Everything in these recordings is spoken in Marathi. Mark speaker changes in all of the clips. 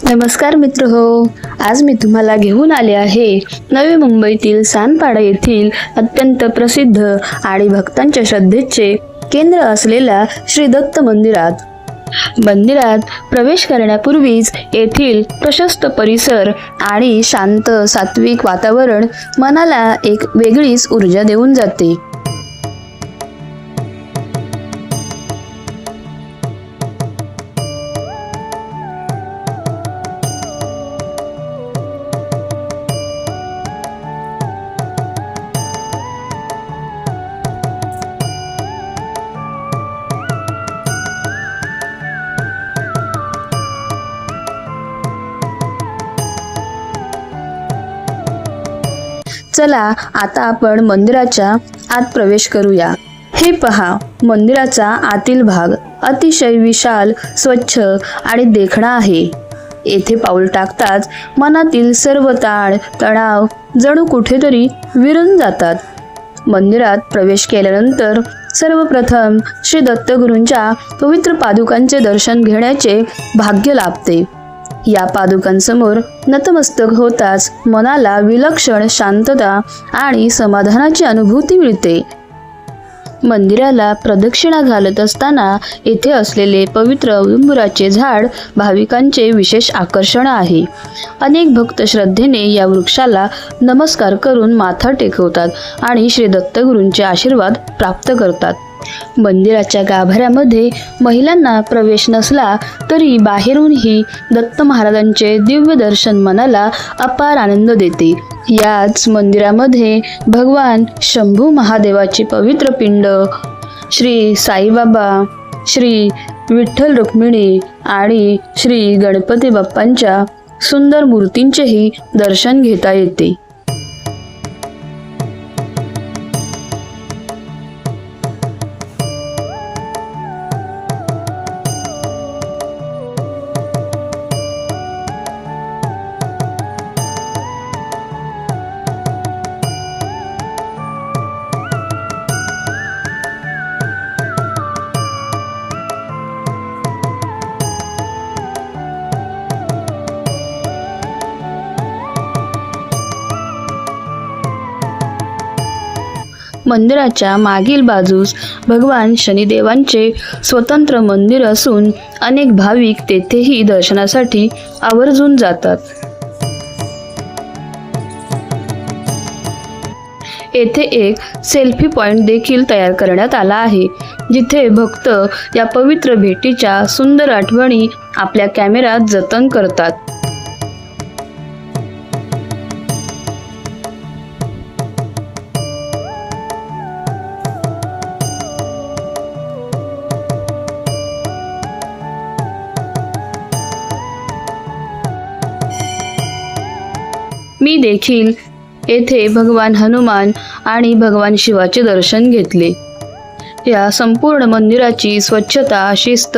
Speaker 1: नमस्कार मित्र हो, आज मी तुम्हाला घेऊन आले आहे नवी मुंबईतील सानपाडा येथील अत्यंत प्रसिद्ध आणि भक्तांच्या श्रद्धेचे केंद्र असलेल्या श्री दत्त मंदिरात प्रवेश करण्यापूर्वीच येथील प्रशस्त परिसर आणि शांत सात्विक वातावरण मनाला एक वेगळीच ऊर्जा देऊन जाते। चला आता आपण मंदिराच्या आत प्रवेश करूया। हे पहा, मंदिराचा आतील भाग अतिशय विशाल, स्वच्छ आणि देखणा आहे। येथे पाऊल टाकताच मनातील सर्व ताण तणाव जणू कुठेतरी विरून जातात। मंदिरात प्रवेश केल्यानंतर सर्वप्रथम श्री दत्तगुरूंच्या पवित्र पादुकांचे दर्शन घेण्याचे भाग्य लाभते। या पादुकांसमोर नतमस्तक होताच मनाला विलक्षण शांतता आणि समाधानाची अनुभूती मिळते। मंदिराला प्रदक्षिणा घालत असताना येथे असलेले पवित्र औदुंबराचे झाड भाविकांचे विशेष आकर्षण आहे। अनेक भक्त श्रद्धेने या वृक्षाला नमस्कार करून माथा टेकवतात आणि श्री दत्तगुरूंचे आशीर्वाद प्राप्त करतात। मंदिराच्या गाभाऱ्यामध्ये महिलांना प्रवेश नसला तरी बाहेरूनही दत्त महाराजांचे दिव्य दर्शन मनाला अपार आनंद देते। याच मंदिरामध्ये भगवान शंभू महादेवाची पवित्र पिंड, श्री साईबाबा, श्री विठ्ठल रुक्मिणी आणि श्री गणपती बाप्पांच्या सुंदर मूर्तींचेही दर्शन घेता येते। मंदिराच्या मागील बाजूस भगवान शनिदेवांचे स्वतंत्र मंदिर असून अनेक भाविक तेथेही दर्शनासाठी आवर्जून जातात। येथे एक सेल्फी पॉइंट देखील तयार करण्यात आला आहे, जिथे भक्त या पवित्र भेटीच्या सुंदर आठवणी आपल्या कॅमेऱ्यात जतन करतात। मी देखील येथे भगवान हनुमान आणि भगवान शिवाचे दर्शन घेतले। या संपूर्ण मंदिराची स्वच्छता, शिस्त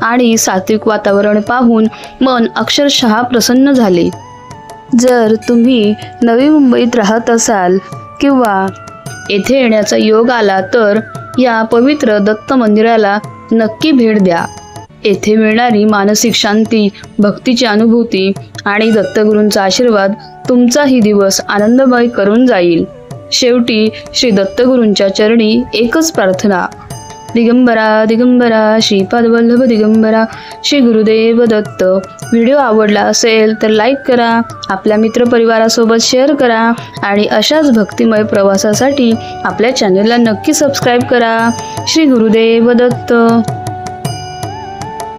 Speaker 1: आणि सात्विक वातावरण पाहून मन अक्षरशः प्रसन्न झाले। जर तुम्ही नवी मुंबईत राहत असाल किंवा येथे येण्याचा योग आला तर या पवित्र दत्त मंदिराला नक्की भेट द्या। येथे मिळणारी मानसिक शांती, भक्तीची अनुभूती आणि दत्तगुरूंचा आशीर्वाद तुमचाही दिवस आनंदमय करून जाईल। शेवटी श्री दत्तगुरूंच्या चरणी एकच प्रार्थना, दिगंबरा दिगंबरा श्रीपादवल्लभ दिगंबरा, श्री गुरुदेव दत्त। व्हिडिओ आवडला असेल तर लाईक करा, आपल्या मित्रपरिवारासोबत शेअर करा आणि अशाच भक्तिमय प्रवासासाठी आपल्या चॅनलला नक्की सबस्क्राईब करा। श्री गुरुदेव दत्त।